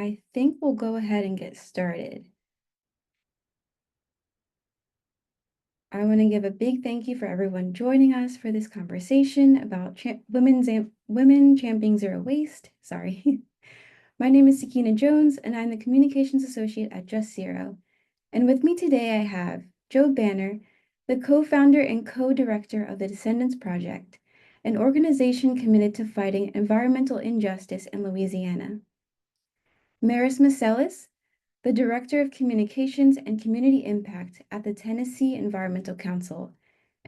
I think we'll go ahead and get started. I want to give a big thank you for everyone joining us for this conversation about women championing zero waste. Sorry. My name is Sakina Jones, and I'm the Communications Associate at Just Zero. And with me today, I have Joe Banner, the co-founder and co-director of the Descendants Project, an organization committed to fighting environmental injustice in Louisiana. Maris Masellis, the Director of Communications and Community Impact at the Tennessee Environmental Council,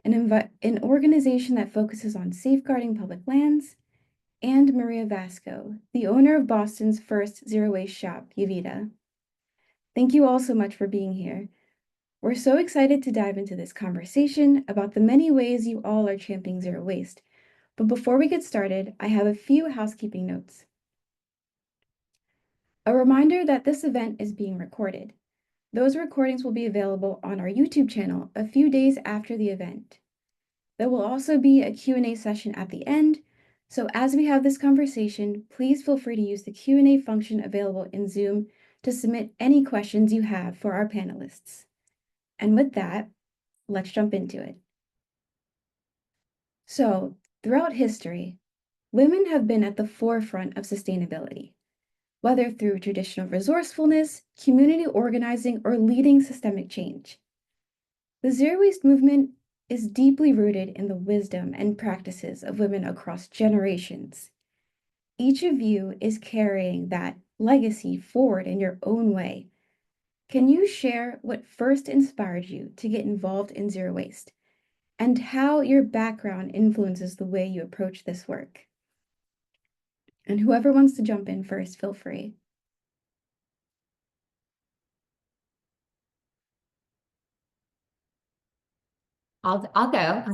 an organization that focuses on safeguarding public lands, and Maria Vasco, the owner of Boston's first zero-waste shop, Uvida. Thank you all so much for being here. We're so excited to dive into this conversation about the many ways you all are championing zero waste. But before we get started, I have a few housekeeping notes. A reminder that this event is being recorded. Those recordings will be available on our YouTube channel a few days after the event. There will also be a Q&A session at the end, so as we have this conversation, please feel free to use the Q&A function available in Zoom to submit any questions you have for our panelists. And with that, let's jump into it. So, throughout history, women have been at the forefront of sustainability, whether through traditional resourcefulness, community organizing, or leading systemic change. The zero waste movement is deeply rooted in the wisdom and practices of women across generations. Each of you is carrying that legacy forward in your own way. Can you share what first inspired you to get involved in zero waste and how your background influences the way you approach this work? And whoever wants to jump in first, feel free. I'll go.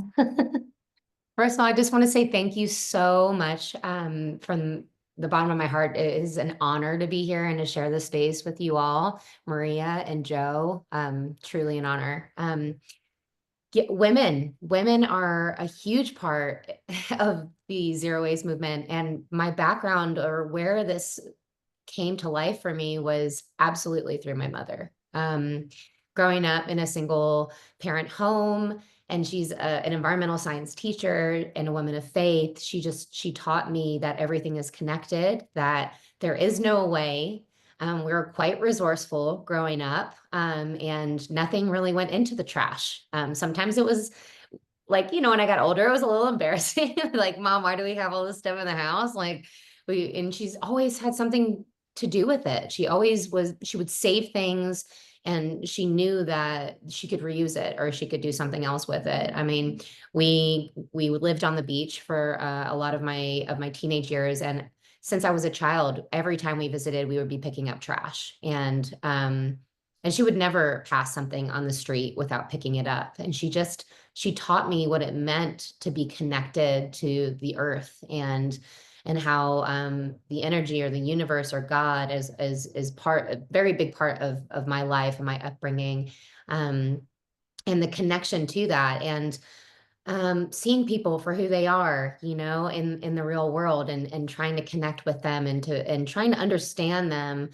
First of all, I just want to say thank you so much from the bottom of my heart. It is an honor to be here and to share this space with you all, Maria and Joe. Truly an honor. Women are a huge part of the zero waste movement, and my background or where this came to life for me was absolutely through my mother. Growing up in a single parent home, and she's an environmental science teacher and a woman of faith. She taught me that everything is connected, that there is no way. We were quite resourceful growing up, and nothing really went into the trash. Sometimes it was like, when I got older, it was a little embarrassing. Like, Mom, why do we have all this stuff in the house? And she's always had something to do with it. She would save things, and she knew that she could reuse it or she could do something else with it. I mean, we lived on the beach for a lot of my teenage years, and since I was a child, every time we visited, we would be picking up trash, and she would never pass something on the street without picking it up. And she taught me what it meant to be connected to the earth, and how the energy or the universe or God is a very big part of my life and my upbringing, and the connection to that, and seeing people for who they are, in the real world, and trying to connect with them, and trying to understand them,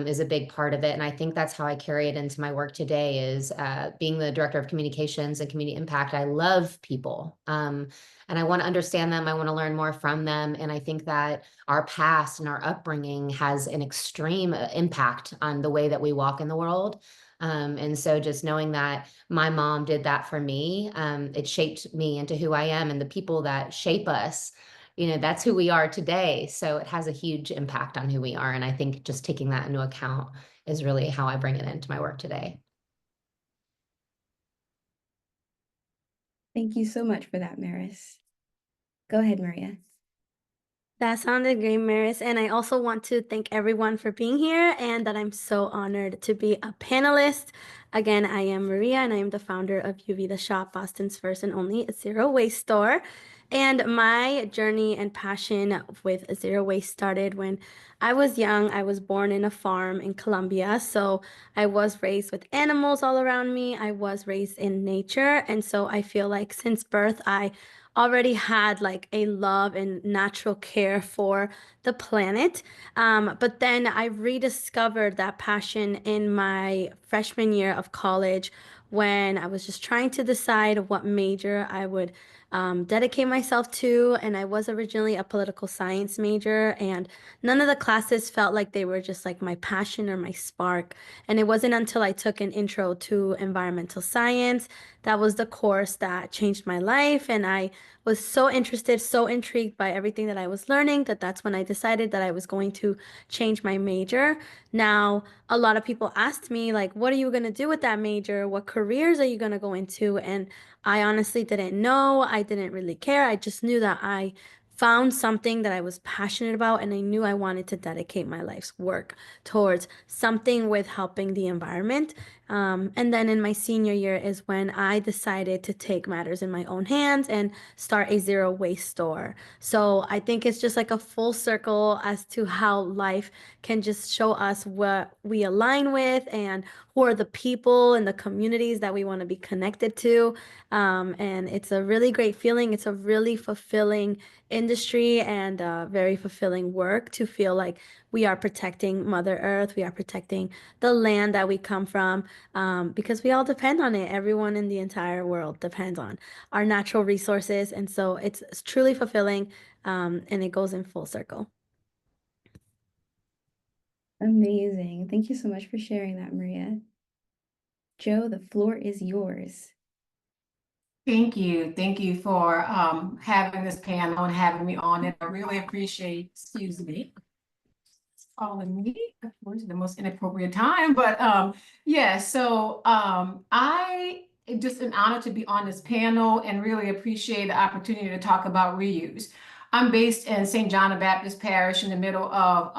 is a big part of it. And I think that's how I carry it into my work today, is being the director of communications and community impact. I love people, and I want to understand them. I want to learn more from them. And I think that our past and our upbringing has an extreme impact on the way that we walk in the world. And so just knowing that my mom did that for me, it shaped me into who I am, and the people that shape us, that's who we are today. So it has a huge impact on who we are. And I think just taking that into account is really how I bring it into my work today. Thank you so much for that, Maris. Go ahead, Maria. That sounded great, Maris. And I also want to thank everyone for being here, and that I'm so honored to be a panelist. Again, I am Maria, and I am the founder of Uvida Shop, Boston's first and only zero waste store. And my journey and passion with zero waste started when I was young. I was born in a farm in Colombia, so I was raised with animals all around me. I was raised in nature, and so I feel like since birth, I already had like a love and natural care for the planet. But then I rediscovered that passion in my freshman year of college when I was just trying to decide what major I would dedicate myself to. And I was originally a political science major, and none of the classes felt like they were just like my passion or my spark. And it wasn't until I took an intro to environmental science that was the course that changed my life. And I was so interested, so intrigued by everything that I was learning that that's when I decided that I was going to change my major. Now, a lot of people asked me, like, what are you going to do with that major? What careers are you going to go into? And I honestly didn't know. I didn't really care. I just knew that I found something that I was passionate about, and I knew I wanted to dedicate my life's work towards something with helping the environment. And then in my senior year is when I decided to take matters in my own hands and start a zero waste store. So I think it's just like a full circle as to how life can just show us what we align with and who are the people and the communities that we want to be connected to. And it's a really great feeling. It's a really fulfilling industry and very fulfilling work to feel like we are protecting Mother Earth, we are protecting the land that we come from, because we all depend on it. Everyone in the entire world depends on our natural resources. And so it's truly fulfilling, and it goes in full circle. Amazing. Thank you so much for sharing that, Maria. Joe, the floor is yours. Thank you. Thank you for having this panel and having me on it. I really appreciate, excuse me, calling me, of course, the most inappropriate time. But yeah, so I just an honor to be on this panel and really appreciate the opportunity to talk about reuse. I'm based in St. John the Baptist Parish in the middle of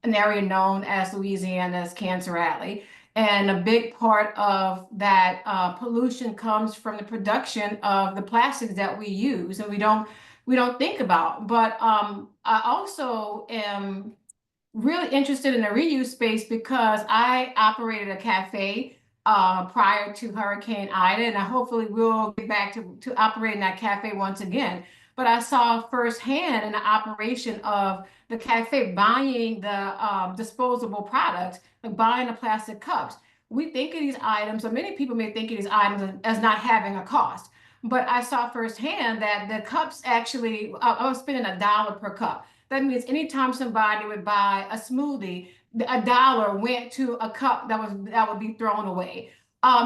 an area known as Louisiana's Cancer Alley. And a big part of that pollution comes from the production of the plastics that we use and we don't think about. But I also am really interested in the reuse space because I operated a cafe prior to Hurricane Ida, and I hopefully will get back to operating that cafe once again. But I saw firsthand in the operation of the cafe buying the disposable products, like buying the plastic cups. We think of these items, or many people may think of these items as not having a cost. But I saw firsthand that the cups actually, I was spending $1 per cup. That means anytime somebody would buy a smoothie, $1 went to a cup that would be thrown away.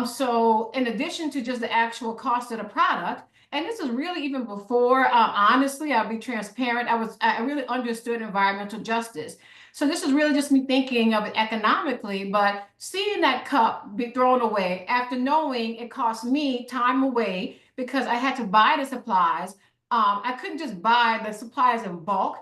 So in addition to just the actual cost of the product, and this is really even before, honestly, I'll be transparent. I really understood environmental justice. So this is really just me thinking of it economically, but seeing that cup be thrown away after knowing it cost me time away because I had to buy the supplies. I couldn't just buy the supplies in bulk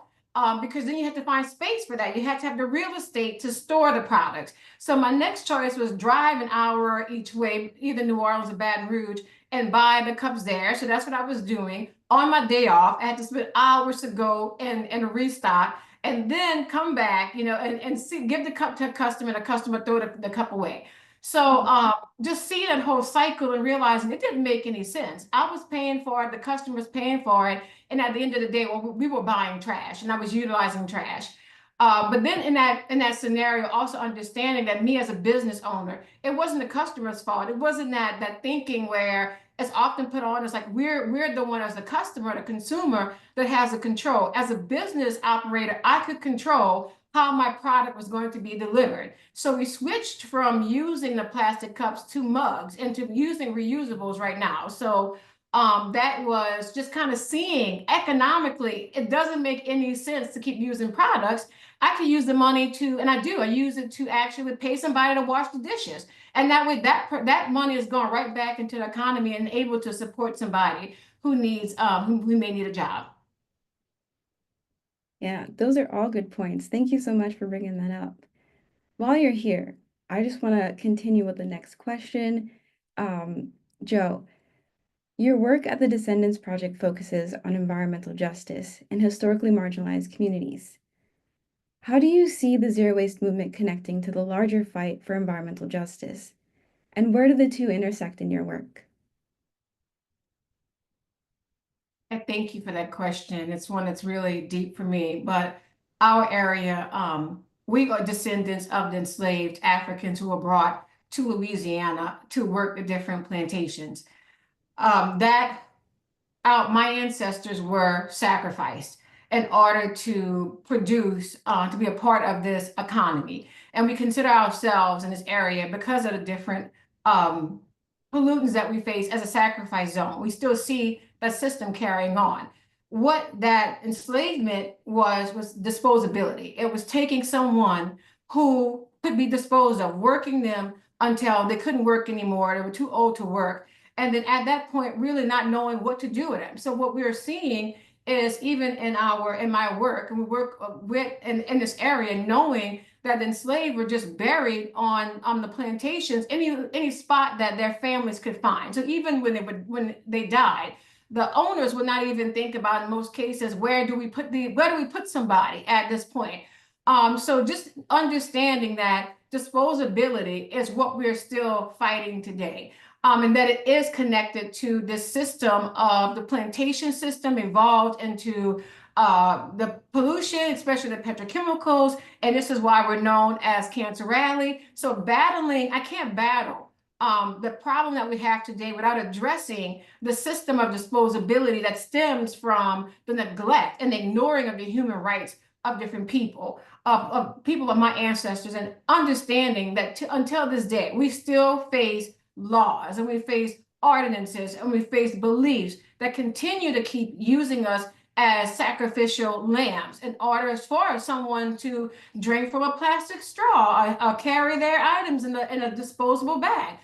because then you have to find space for that. You have to have the real estate to store the products. So my next choice was drive an hour each way, either New Orleans or Baton Rouge, and buy the cups there. So that's what I was doing. On my day off, I had to spend hours to go and restock and then come back, and see, give the cup to a customer, and a customer throw the cup away. So just seeing that whole cycle and realizing it didn't make any sense. I was paying for it, the customer's paying for it, and at the end of the day, well, we were buying trash, and I was utilizing trash. But then in that scenario, also understanding that me as a business owner, it wasn't the customer's fault. It wasn't that thinking where it's often put on as like we're the one as a customer, the consumer that has the control. As a business operator, I could control how my product was going to be delivered. So we switched from using the plastic cups to mugs and to using reusables right now. So that was just kind of seeing economically, it doesn't make any sense to keep using products. I could use the money to, and I do, I use it to actually pay somebody to wash the dishes. And that way that money is going right back into the economy and able to support somebody who needs, who may need a job. Yeah, those are all good points. Thank you so much for bringing that up. While you're here, I just want to continue with the next question. Joe, your work at the Descendants Project focuses on environmental justice in historically marginalized communities. How do you see the zero waste movement connecting to the larger fight for environmental justice? And where do the two intersect in your work? And thank you for that question. It's one that's really deep for me. But our area, we are descendants of the enslaved Africans who were brought to Louisiana to work the different plantations. That my ancestors were sacrificed in order to produce, to be a part of this economy. And we consider ourselves in this area because of the different um, pollutants that we face as a sacrifice zone. We still see that system carrying on. What that enslavement was disposability. It was taking someone who could be disposed of, working them until they couldn't work anymore. They were too old to work, and then at that point really not knowing what to do with them. So what we're seeing is, even in my work, and we work with in this area, knowing that the enslaved were just buried on the plantations, any spot that their families could find. So even when they died, the owners would not even think about, in most cases, where do we put somebody at this point. So just understanding that disposability is what we're still fighting today. And that it is connected to this system of the plantation system evolved into the pollution, especially the petrochemicals. And this is why we're known as Cancer Alley. So I can't battle the problem that we have today without addressing the system of disposability that stems from the neglect and ignoring of the human rights of different people, of people of my ancestors, and understanding that until this day, we still face laws, and we face ordinances, and we face beliefs that continue to keep using us as sacrificial lambs in order for someone to drink from a plastic straw or carry their items in a disposable bag.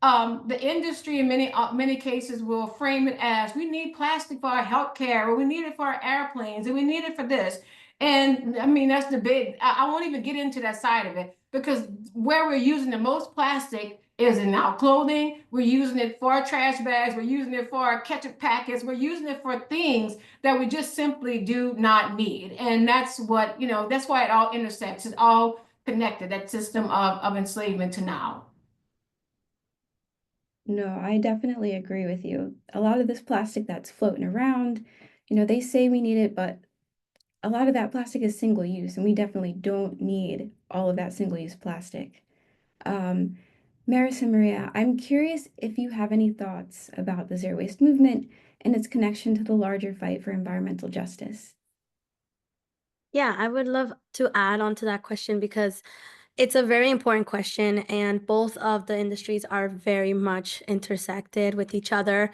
The industry in many cases will frame it as, we need plastic for our healthcare, or we need it for our airplanes, and we need it for this. And I mean, that's the big, I won't even get into that side of it, because where we're using the most plastic is in our clothing. We're using it for our trash bags. We're using it for our ketchup packets. We're using it for things that we just simply do not need. And that's what, that's why it all intersects. It's all connected, that system of enslavement to now. No, I definitely agree with you. A lot of this plastic that's floating around, they say we need it, but a lot of that plastic is single use, and we definitely don't need all of that single use plastic. Um, Maris and Maria, I'm curious if you have any thoughts about the zero waste movement and its connection to the larger fight for environmental justice. Yeah, I would love to add on to that question because it's a very important question, and both of the industries are very much intersected with each other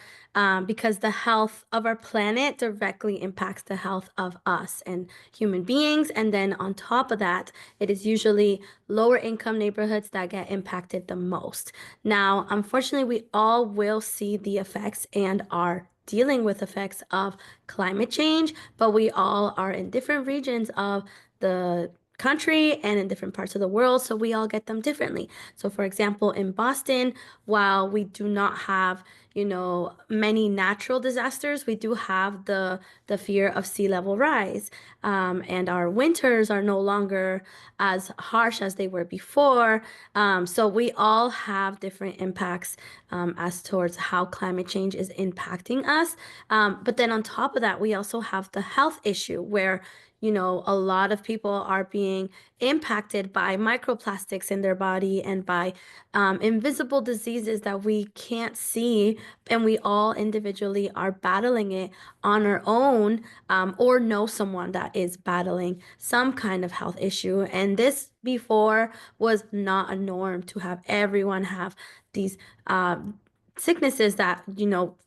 because the health of our planet directly impacts the health of us and human beings. And then on top of that, it is usually lower income neighborhoods that get impacted the most. Now, unfortunately, we all will see the effects and are dealing with effects of climate change, but we all are in different regions of the country and in different parts of the world, so we all get them differently. So for example, in Boston, while we do not have many natural disasters, we do have the fear of sea level rise, and our winters are no longer as harsh as they were before. So we all have different impacts as towards how climate change is impacting us. But then on top of that, we also have the health issue where a lot of people are being impacted by microplastics in their body and by invisible diseases that we can't see, and we all individually are battling it on our own, or know someone that is battling some kind of health issue. And this before was not a norm to have everyone have these sicknesses that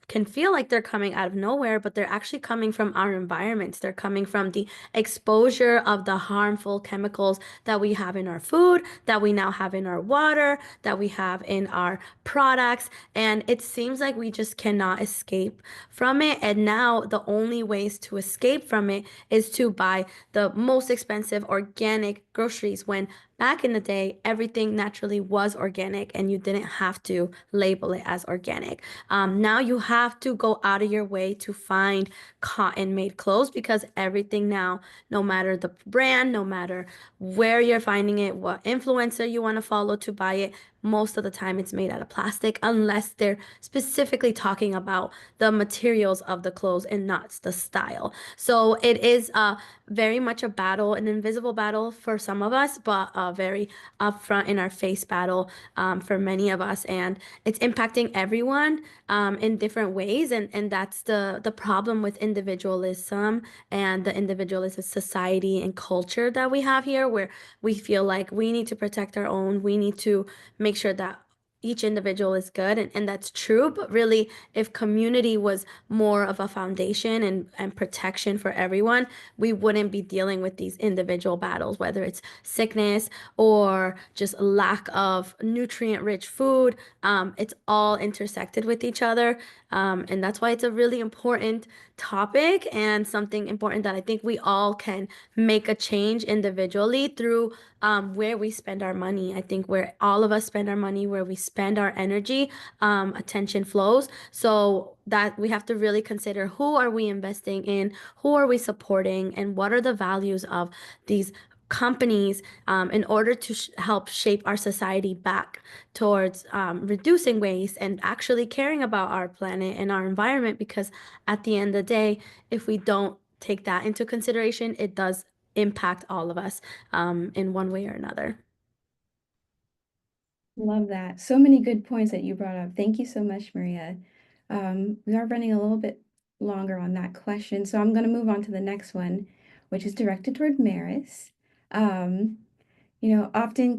can feel like they're coming out of nowhere, but they're actually coming from our environments. They're coming from the exposure of the harmful chemicals that we have in our food, that we now have in our water, that we have in our products. And it seems like we just cannot escape from it. And now the only ways to escape from it is to buy the most expensive organic groceries, when back in the day, everything naturally was organic and you didn't have to label it as organic. Now you have to go out of your way to find cotton-made clothes, because everything now, no matter the brand, no matter where you're finding it, what influencer you want to follow to buy it, most of the time it's made out of plastic, unless they're specifically talking about the materials of the clothes and not the style. So it is very much a battle, an invisible battle for some of us, but a very upfront in our face battle for many of us. And it's impacting everyone in different ways. And that's the problem with individualism and the individualist society and culture that we have here, where we feel like we need to protect our own, we need to make sure that each individual is good, and that's true. But really, if community was more of a foundation and protection for everyone, we wouldn't be dealing with these individual battles, whether it's sickness or just lack of nutrient-rich food. It's all intersected with each other. And that's why it's a really important topic and something important that I think we all can make a change individually through where we spend our money. I think where all of us spend our money, where we spend our energy, attention flows. So that we have to really consider, who are we investing in, who are we supporting, and what are the values of these companies in order to help shape our society back towards reducing waste and actually caring about our planet and our environment. Because at the end of the day, if we don't take that into consideration, it does impact all of us in one way or another. Love that. So many good points that you brought up. Thank you so much, Maria. We are running a little bit longer on that question, so I'm going to move on to the next one, which is directed toward Maris. Often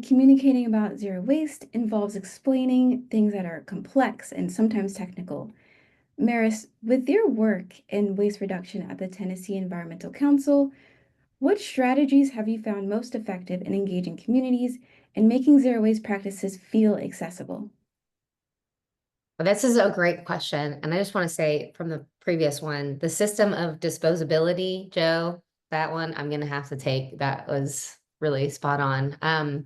communicating about zero waste involves explaining things that are complex and sometimes technical. Maris, with your work in waste reduction at the Tennessee Environmental Council, what strategies have you found most effective in engaging communities and making zero waste practices feel accessible? Well, this is a great question. And I just want to say from the previous one, the system of disposability, Joe, that one I'm going to have to take. That was really spot on.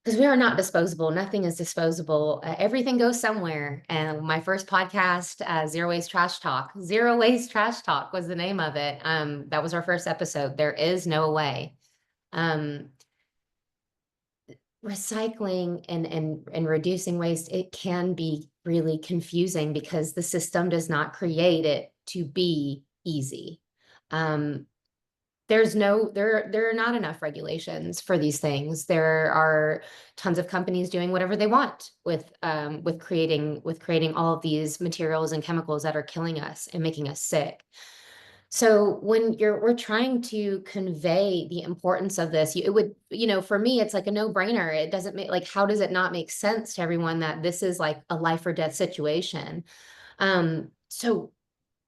Because we are not disposable. Nothing is disposable. Everything goes somewhere. And my first podcast, Zero Waste Trash Talk, Zero Waste Trash Talk was the name of it. That was our first episode. There is no way. Recycling and reducing waste, it can be really confusing because the system does not create it to be easy. There are not enough regulations for these things. There are tons of companies doing whatever they want with creating all of these materials and chemicals that are killing us and making us sick. So when we're trying to convey the importance of this, it would, for me, it's like a no-brainer. It doesn't make, like, how does it not make sense to everyone that this is like a life or death situation? So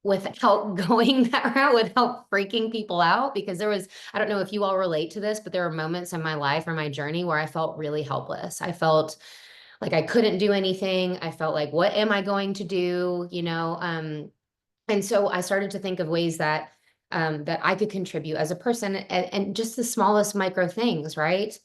without going that route, without freaking people out, because I don't know if you all relate to this, but there were moments in my life or my journey where I felt really helpless. I felt like I couldn't do anything. I felt like, what am I going to do? And so I started to think of ways that I could contribute as a person, and just the smallest micro things, right?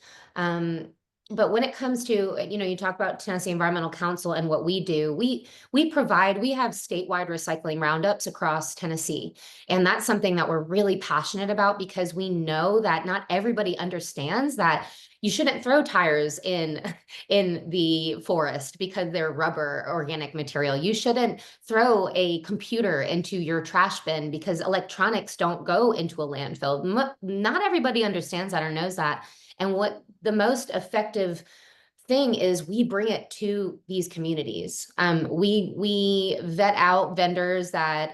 But when it comes to, you talk about Tennessee Environmental Council and what we do, we have statewide recycling roundups across Tennessee. And that's something that we're really passionate about, because we know that not everybody understands that you shouldn't throw tires in the forest because they're rubber organic material. You shouldn't throw a computer into your trash bin because electronics don't go into a landfill. Not everybody understands that or knows that. And what the most effective thing is, we bring it to these communities. We vet out vendors that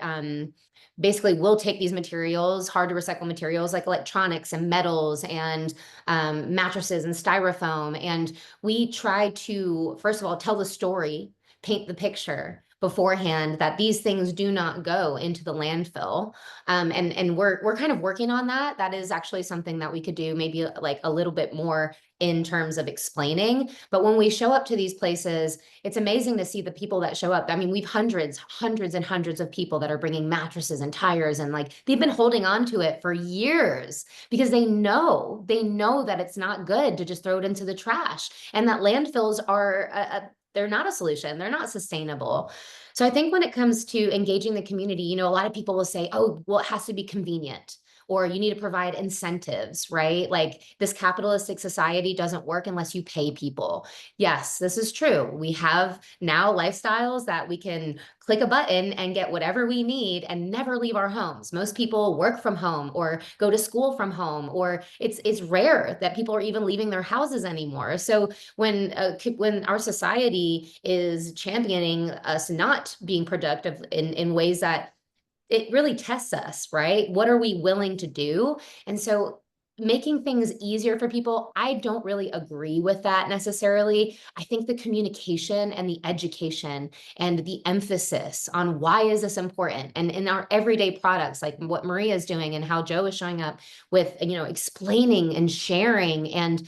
basically will take these materials, hard to recycle materials like electronics and metals and mattresses and styrofoam. And we try to, first of all, tell the story, paint the picture beforehand that these things do not go into the landfill. And we're kind of working on that. That is actually something that we could do maybe like a little bit more in terms of explaining. But when we show up to these places, it's amazing to see the people that show up. I mean, we've hundreds and hundreds of people that are bringing mattresses and tires, and like they've been holding on to it for years because they know that it's not good to just throw it into the trash, and that landfills are they're not a solution. They're not sustainable. So I think when it comes to engaging the community, a lot of people will say, oh, well, it has to be convenient. or you need to provide incentives, right? Like this capitalistic society doesn't work unless you pay people. Yes, this is true. We have now lifestyles that we can click a button and get whatever we need and never leave our homes. Most people work from home or go to school from home, or it's rare that people are even leaving their houses anymore. So when our society is championing us not being productive in ways that it really tests us, right? What are we willing to do? And so making things easier for people, I don't really agree with that necessarily. I think the communication and the education and the emphasis on why is this important, and in our everyday products, like what Maria is doing and how Joe is showing up with, explaining and sharing and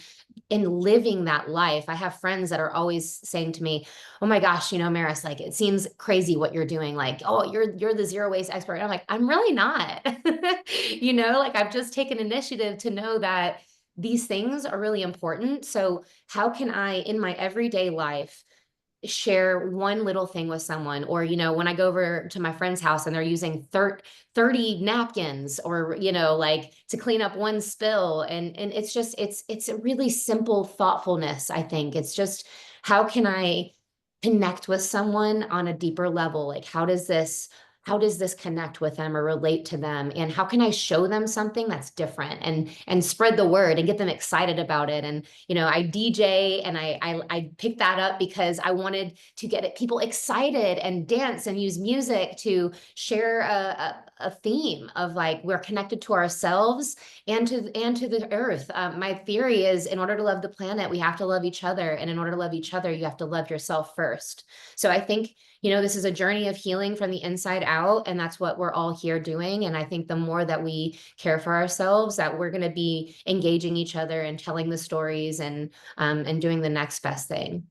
in living that life. I have friends that are always saying to me, oh my gosh, Maris, like it seems crazy what you're doing. Like, oh, you're the zero waste expert. And I'm like, I'm really not. Like I've just taken initiative to know that these things are really important. So how can I, in my everyday life, share one little thing with someone? Or, when I go over to my friend's house and they're using 30 napkins, or, like to clean up one spill. And it's just, it's a really simple thoughtfulness. I think it's just, how can I connect with someone on a deeper level? Like, how does this connect with them or relate to them? And how can I show them something that's different and spread the word and get them excited about it? And, I DJ and I picked that up because I wanted to get people excited and dance and use music to share a theme of like, we're connected to ourselves and to the earth. My theory is, in order to love the planet, we have to love each other. And in order to love each other, you have to love yourself first. So I think, this is a journey of healing from the inside out, and that's what we're all here doing. And I think the more that we care for ourselves, that we're going to be engaging each other and telling the stories and doing the next best thing.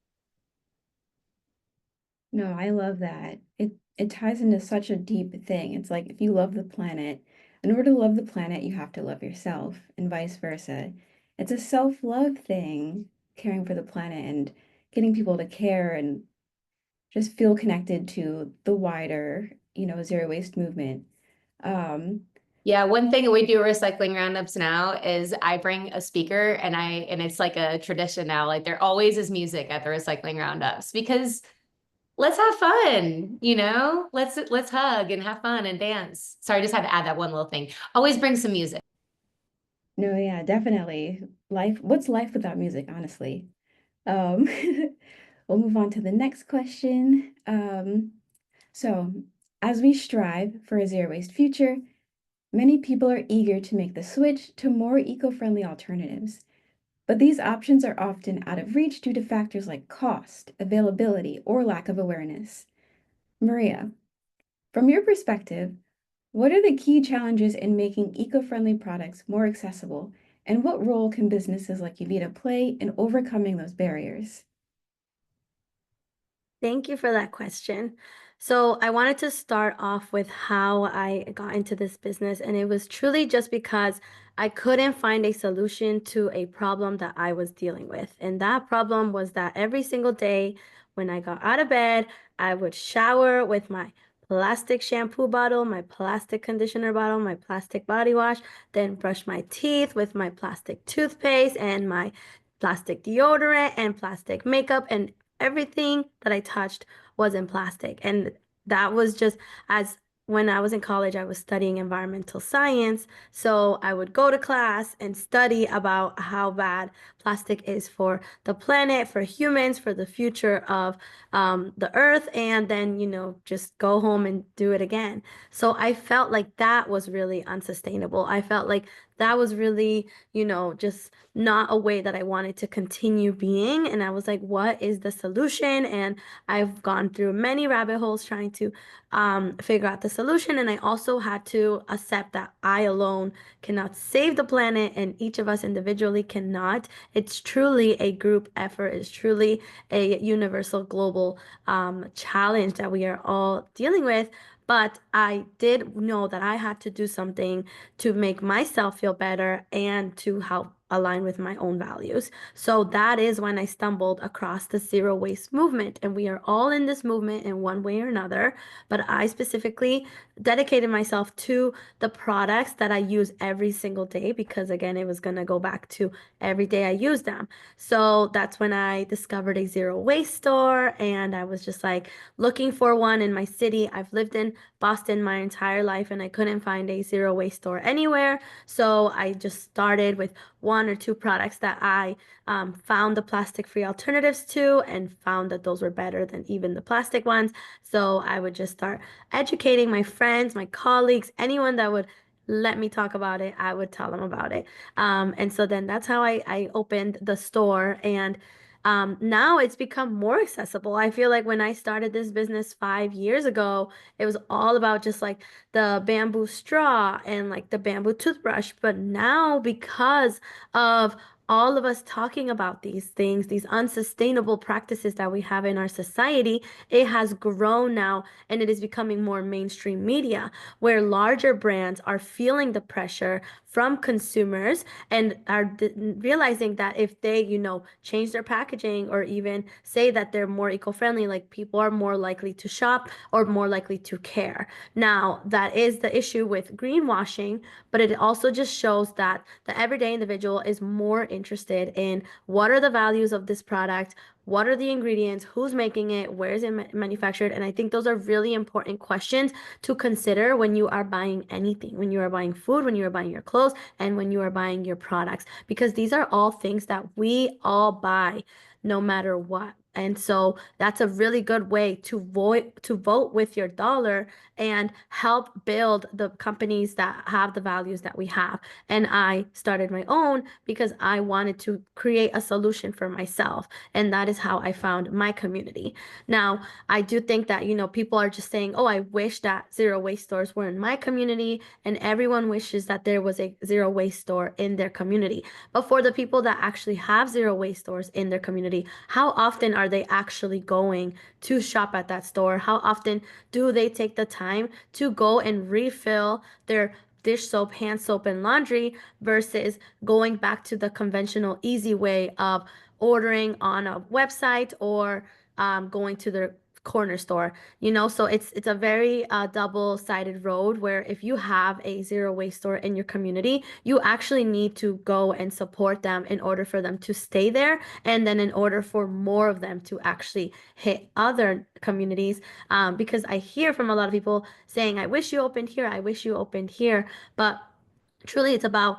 No, I love that. It ties into such a deep thing. It's like if you love the planet, in order to love the planet, you have to love yourself, and vice versa. It's a self-love thing, caring for the planet and getting people to care and just feel connected to the wider, zero waste movement. Um, Yeah, one thing we do recycling roundups now is I bring a speaker, and it's like a tradition now. Like there always is music at the recycling roundups because let's have fun, let's hug and have fun and dance. Sorry, I just had to add that one little thing. Always bring some music. no, yeah, definitely. What's life without music, honestly? Um, we'll move on to the next question. So as we strive for a zero waste future, many people are eager to make the switch to more eco-friendly alternatives. But these options are often out of reach due to factors like cost, availability, or lack of awareness. Maria, from your perspective, what are the key challenges in making eco-friendly products more accessible, and what role can businesses like Uvida play in overcoming those barriers? Thank you for that question. So I wanted to start off with how I got into this business, and it was truly just because I couldn't find a solution to a problem that I was dealing with. And that problem was that every single day when I got out of bed, I would shower with my plastic shampoo bottle, my plastic conditioner bottle, my plastic body wash, then brush my teeth with my plastic toothpaste and my plastic deodorant and plastic makeup, and everything that I touched was in plastic. And that was just as when I was in college, I was studying environmental science. So I would go to class and study about how bad plastic is for the planet, for humans, for the future of the earth, and then, just go home and do it again. So I felt like that was really unsustainable. I felt like that was really, just not a way that I wanted to continue being. And I was like, what is the solution? And I've gone through many rabbit holes trying to figure out the solution. And I also had to accept that I alone cannot save the planet, and each of us individually cannot. It's truly a group effort. It's truly a universal global challenge that we are all dealing with. But I did know that I had to do something to make myself feel better and to help align with my own values. So that is when I stumbled across the zero waste movement. And we are all in this movement in one way or another. But I specifically dedicated myself to the products that I use every single day because, again, it was going to go back to every day I use them. So that's when I discovered a zero waste store, and I was just like looking for one in my city. I've lived in Boston my entire life and I couldn't find a zero waste store anywhere. So I just started with one or two products that I found the plastic-free alternatives to and found that those were better than even the plastic ones. So I would just start educating my friends, my colleagues, anyone that would let me talk about it, I would tell them about it. And so then that's how I opened the store. And now it's become more accessible. I feel like when I started this business 5 years ago, it was all about just like the bamboo straw and like the bamboo toothbrush. But now, because of all of us talking about these things, these unsustainable practices that we have in our society, it has grown now and it is becoming more mainstream media where larger brands are feeling the pressure from consumers and are realizing that if they, change their packaging or even say that they're more eco-friendly, like people are more likely to shop or more likely to care. Now, that is the issue with greenwashing, but it also just shows that the everyday individual is more interested in what are the values of this product, what are the ingredients, who's making it, where is it manufactured? And I think those are really important questions to consider when you are buying anything, when you are buying food, when you are buying your clothes, and when you are buying your products, because these are all things that we all buy no matter what. And so that's a really good way to vote with your dollar and help build the companies that have the values that we have. And I started my own because I wanted to create a solution for myself. And that is how I found my community. Now, I do think that, people are just saying, oh, I wish that zero waste stores were in my community, and everyone wishes that there was a zero waste store in their community. But for the people that actually have zero waste stores in their community, how often are they actually going to shop at that store? How often do they take the time to go and refill their dish soap, hand soap, and laundry versus going back to the conventional easy way of ordering on a website or going to their corner store? So it's a very double-sided road where if you have a zero waste store in your community, you actually need to go and support them in order for them to stay there, and then in order for more of them to actually hit other communities, because I hear from a lot of people saying, I wish you opened here, I wish you opened here, but truly it's about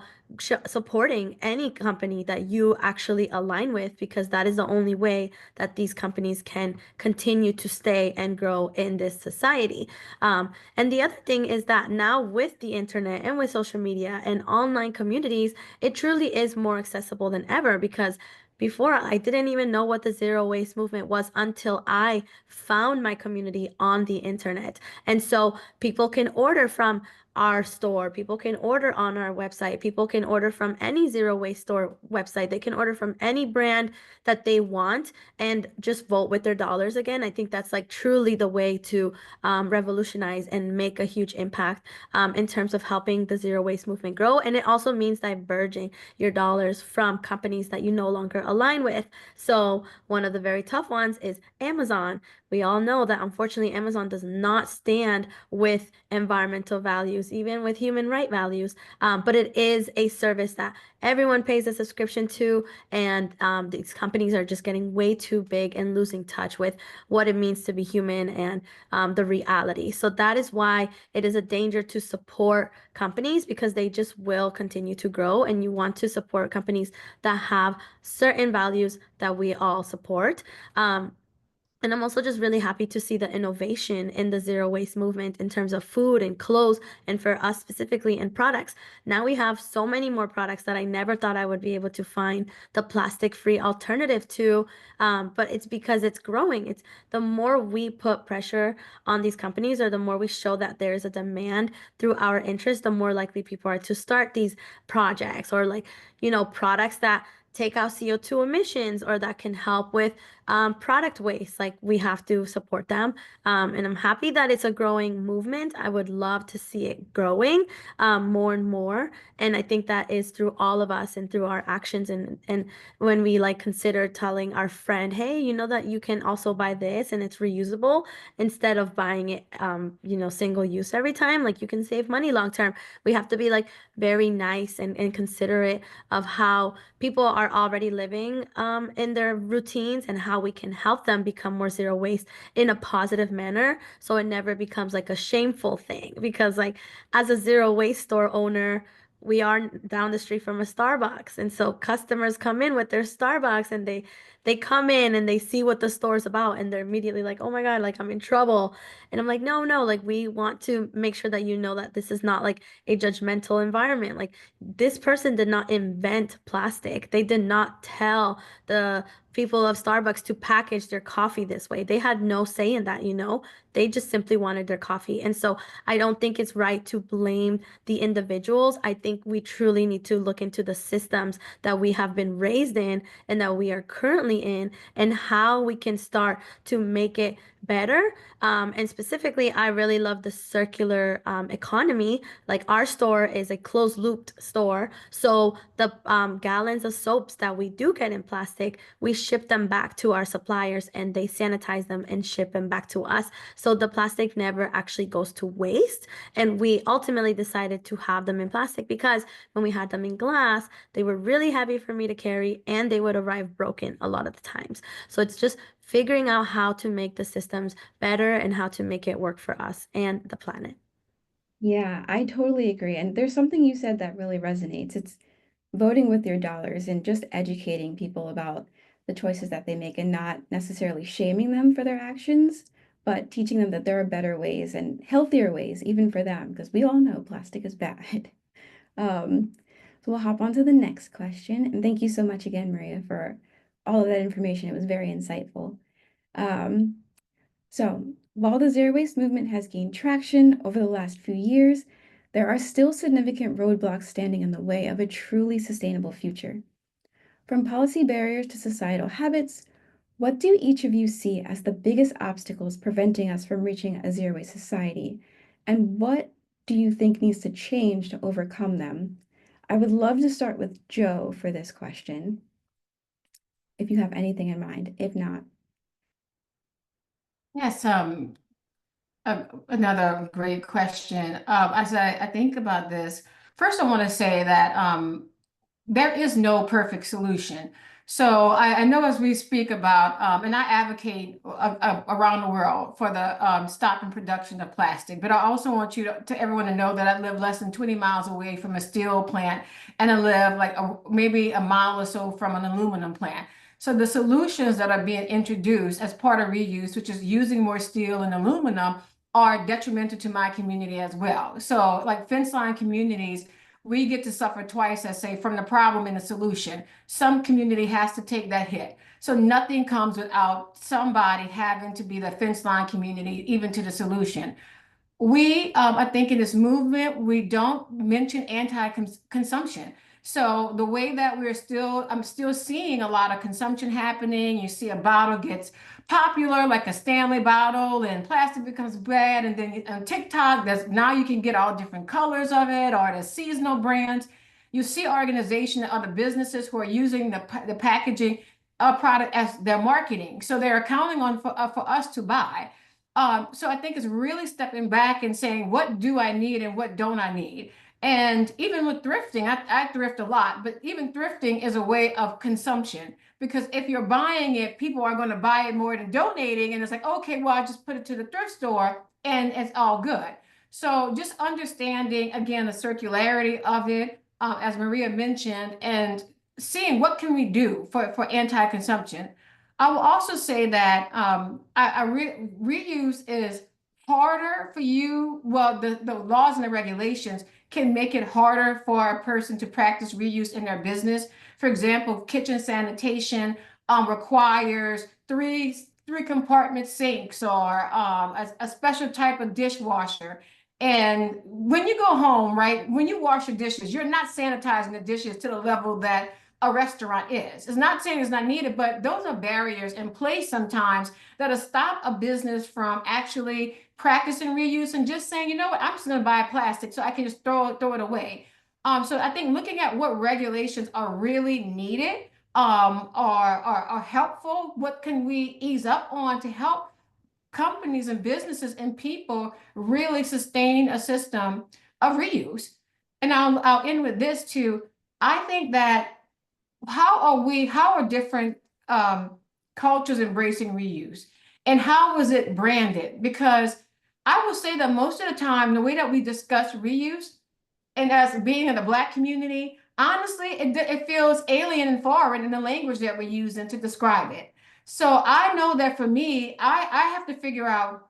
supporting any company that you actually align with, because that is the only way that these companies can continue to stay and grow in this society. And the other thing is that now with the internet and with social media and online communities, it truly is more accessible than ever, because before, I didn't even know what the zero waste movement was until I found my community on the internet. And so people can order from our store, people can order on our website, people can order from any zero waste store website, they can order from any brand that they want and just vote with their dollars again. I think that's like truly the way to revolutionize and make a huge impact in terms of helping the zero waste movement grow. And it also means diverging your dollars from companies that you no longer align with. So one of the very tough ones is Amazon. We all know that unfortunately Amazon does not stand with environmental values, even with human right values, but it is a service that everyone pays a subscription to, and these companies are just getting way too big and losing touch with what it means to be human and the reality. So that is why it is a danger to support companies, because they just will continue to grow, and you want to support companies that have certain values that we all support. And I'm also just really happy to see the innovation in the zero waste movement in terms of food and clothes, and for us specifically in products. Now we have so many more products that I never thought I would be able to find the plastic-free alternative to, but it's because it's growing. It's the more we put pressure on these companies, or the more we show that there is a demand through our interest, the more likely people are to start these projects, or like, products that take out CO2 emissions or that can help with product waste. Like we have to support them. And I'm happy that it's a growing movement. I would love to see it growing more and more. And I think that is through all of us and through our actions. And when we like consider telling our friend, hey, you know that you can also buy this and it's reusable instead of buying it, single use every time, like you can save money long term. We have to be like very nice and considerate of how people are already living in their routines and how we can help them become more zero waste in a positive manner so it never becomes like a shameful thing. Because like as a zero waste store owner, we are down the street from a Starbucks, and so customers come in with their Starbucks and they come in and they see what the store is about and they're immediately like, oh my God, like I'm in trouble. And I'm like, no, like we want to make sure that you know that this is not like a judgmental environment. Like this person did not invent plastic. They did not tell the people of Starbucks to package their coffee this way. They had no say in that, you know? They just simply wanted their coffee. And so I don't think it's right to blame the individuals. I think we truly need to look into the systems that we have been raised in and that we are currently in and how we can start to make it better. And specifically, I really love the circular economy. Like our store is a closed looped store. So the gallons of soaps that we do get in plastic, we ship them back to our suppliers and they sanitize them and ship them back to us. So the plastic never actually goes to waste. And we ultimately decided to have them in plastic because when we had them in glass, they were really heavy for me to carry and they would arrive broken a lot of the times. So it's just figuring out how to make the systems better and how to make it work for us and the planet. Yeah, I totally agree. And there's something you said that really resonates. It's voting with your dollars and just educating people about the choices that they make and not necessarily shaming them for their actions, but teaching them that there are better ways and healthier ways, even for them, because we all know plastic is bad. Um, so we'll hop on to the next question. And thank you so much again, Maria, for all of that information. It was very insightful. Um, so, while the zero waste movement has gained traction over the last few years, there are still significant roadblocks standing in the way of a truly sustainable future. From policy barriers to societal habits, what do each of you see as the biggest obstacles preventing us from reaching a zero waste society? And what do you think needs to change to overcome them? I would love to start with Joe for this question, if you have anything in mind. If not, Yes, another great question. As I think about this, first I want to say that there is no perfect solution. So I know as we speak about, and I advocate around the world for the stop and production of plastic, but I also want you to everyone to know that I live less than 20 miles away from a steel plant, and I live like maybe a mile or so from an aluminum plant. So the solutions that are being introduced as part of reuse, which is using more steel and aluminum, are detrimental to my community as well. So like fence line communities, we get to suffer twice, as say, from the problem and the solution. Some community has to take that hit. So nothing comes without somebody having to be the fence line community, even to the solution. I think in this movement, we don't mention anti-consumption. So the way that I'm still seeing a lot of consumption happening. You see a bottle gets popular, like a Stanley bottle, and plastic becomes bad. And then on TikTok, now you can get all different colors of it, or the seasonal brands. You see organizations and other businesses who are using the packaging product as their marketing. So they're counting on for us to buy. So I think it's really stepping back and saying, what do I need and what don't I need? And even with thrifting, I thrift a lot, but even thrifting is a way of consumption, because if you're buying it, people are going to buy it more than donating. And it's like, okay, well, I just put it to the thrift store and it's all good. So just understanding, again, the circularity of it, as Maria mentioned, and seeing what can we do for anti-consumption. I will also say that reuse is harder for you. Well, the laws and the regulations can make it harder for a person to practice reuse in their business. For example, kitchen sanitation requires three compartment sinks or a special type of dishwasher. And when you go home, right, when you wash your dishes, you're not sanitizing the dishes to the level that a restaurant is. It's not saying it's not needed, but those are barriers in place sometimes that'll stop a business from actually practicing reuse and just saying, you know what, I'm just going to buy plastic so I can just throw it away. So I think looking at what regulations are really needed are helpful. What can we ease up on to help companies and businesses and people really sustain a system of reuse? And I'll end with this too. I think that how are different cultures embracing reuse, and how was it branded? Because I will say that most of the time, the way that we discuss reuse, and as being in the Black community, honestly, it feels alien and foreign in the language that we're using to describe it. So I know that for me, I have to figure out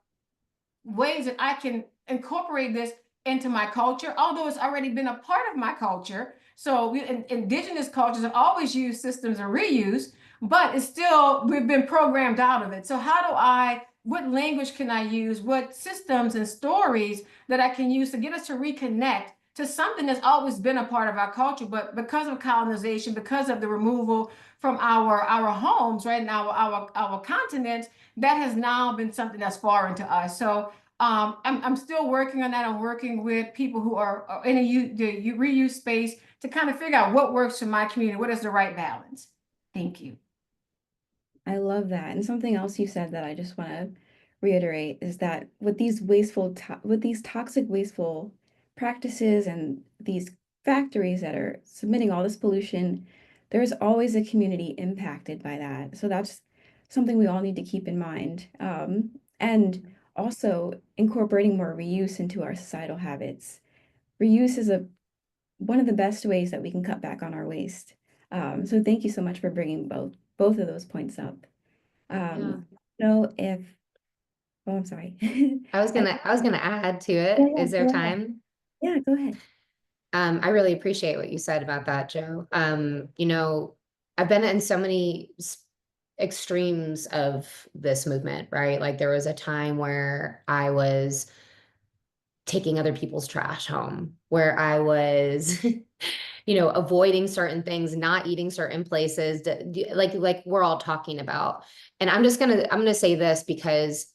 ways that I can incorporate this into my culture, although it's already been a part of my culture. So indigenous cultures have always used systems of reuse, but it's still, we've been programmed out of it. So what language can I use? What systems and stories that I can use to get us to reconnect to something that's always been a part of our culture, but because of colonization, because of the removal from our homes, right, and our continents, that has now been something that's foreign to us. So I'm still working on that. I'm working with people who are in the reuse space to kind of figure out what works for my community. What is the right balance? Thank you. I love that. And something else you said that I just want to reiterate is that with these toxic, wasteful practices and these factories that are submitting all this pollution, there's always a community impacted by that. So that's something we all need to keep in mind. And also incorporating more reuse into our societal habits. Reuse is one of the best ways that we can cut back on our waste. So thank you so much for bringing both of those points up. Oh, I'm sorry. I was gonna add to it. Yeah, Is there go ahead. time? Yeah, go ahead. I really appreciate what you said about that, Joe. You know, I've been in so many extremes of this movement, right? Like there was a time where I was taking other people's trash home, where I was, you know, avoiding certain things, not eating certain places, like we're all talking about. And I'm gonna say this because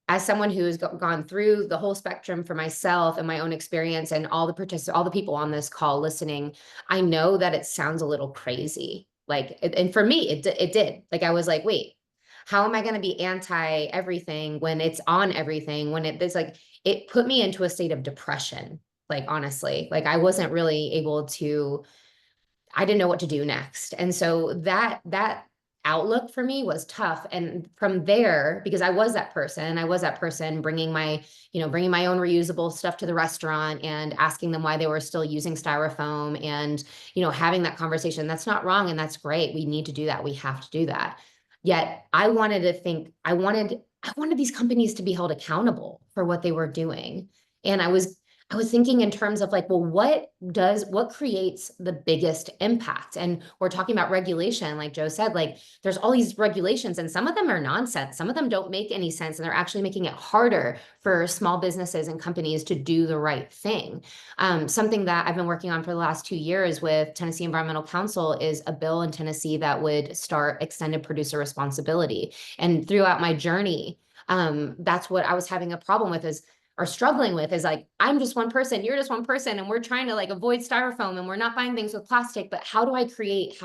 as someone who has gone through the whole spectrum for myself and my own experience, and all the people on this call listening, I know that it sounds a little crazy. Like, and for me, it did. Like, I was like, wait, how am I going to be anti everything when it's on everything? When it's like, it put me into a state of depression. Like, honestly, like I wasn't really able to, I didn't know what to do next. And so that outlook for me was tough. And from there, because I was that person bringing my own reusable stuff to the restaurant and asking them why they were still using styrofoam, and, you know, having that conversation. That's not wrong. And that's great. We need to do that. We have to do that. Yet I wanted these companies to be held accountable for what they were doing. And I was thinking in terms of like, well, what creates the biggest impact? And we're talking about regulation, like Joe said, like there's all these regulations and some of them are nonsense. Some of them don't make any sense. And they're actually making it harder for small businesses and companies to do the right thing. Something that I've been working on for the last 2 years with Tennessee Environmental Council is a bill in Tennessee that would start extended producer responsibility. And throughout my journey, that's what I was having a problem with or struggling with is like, I'm just one person, you're just one person, and we're trying to like avoid styrofoam and we're not buying things with plastic, but how do I create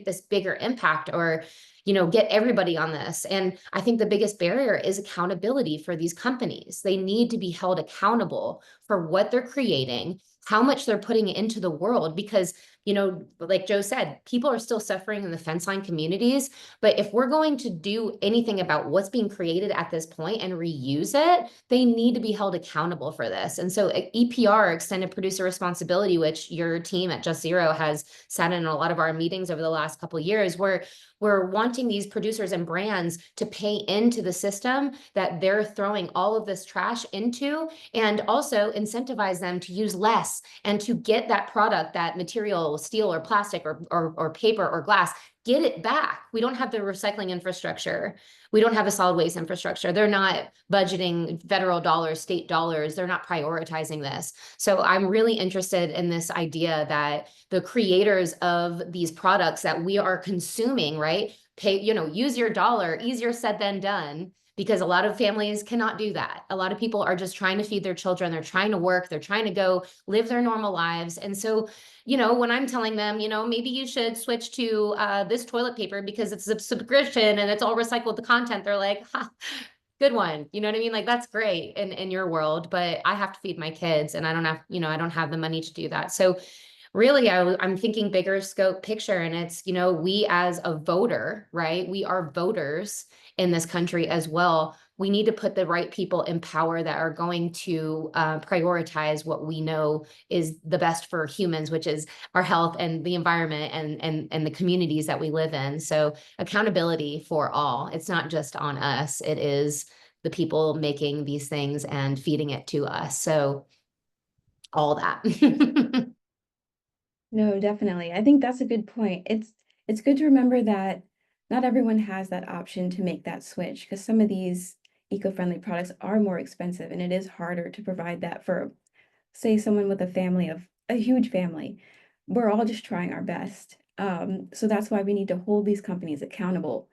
this bigger impact, or, you know, get everybody on this? And I think the biggest barrier is accountability for these companies. They need to be held accountable for what they're creating, how much they're putting into the world, because, you know, like Joe said, people are still suffering in the fence line communities. But if we're going to do anything about what's being created at this point and reuse it, they need to be held accountable for this. And so EPR, extended producer responsibility, which your team at Just Zero has sat in a lot of our meetings over the last couple of years, where we're wanting these producers and brands to pay into the system that they're throwing all of this trash into, and also incentivize them to use less and to get that product, that material, steel or plastic or paper or glass, get it back. We don't have the recycling infrastructure. We don't have a solid waste infrastructure. They're not budgeting federal dollars, state dollars. They're not prioritizing this. So I'm really interested in this idea that the creators of these products that we are consuming, right? Pay, use your dollar, easier said than done, because a lot of families cannot do that. A lot of people are just trying to feed their children. They're trying to work. They're trying to go live their normal lives. And so, when I'm telling them, maybe you should switch to this toilet paper because it's a subscription and it's all recycled the content, they're like, ha, good one. You know what I mean? Like, that's great in your world, but I have to feed my kids and I don't have, I don't have the money to do that. So really, I'm thinking bigger scope picture, and it's, we as a voter, right? We are voters in this country as well. We need to put the right people in power that are going to prioritize what we know is the best for humans, which is our health and the environment and the communities that we live in. So accountability for all. It's not just on us. It is the people making these things and feeding it to us. So all that. No, definitely. I think that's a good point. It's good to remember that not everyone has that option to make that switch, because some of these eco-friendly products are more expensive, and it is harder to provide that for, say, someone with a huge family. We're all just trying our best. So that's why we need to hold these companies accountable,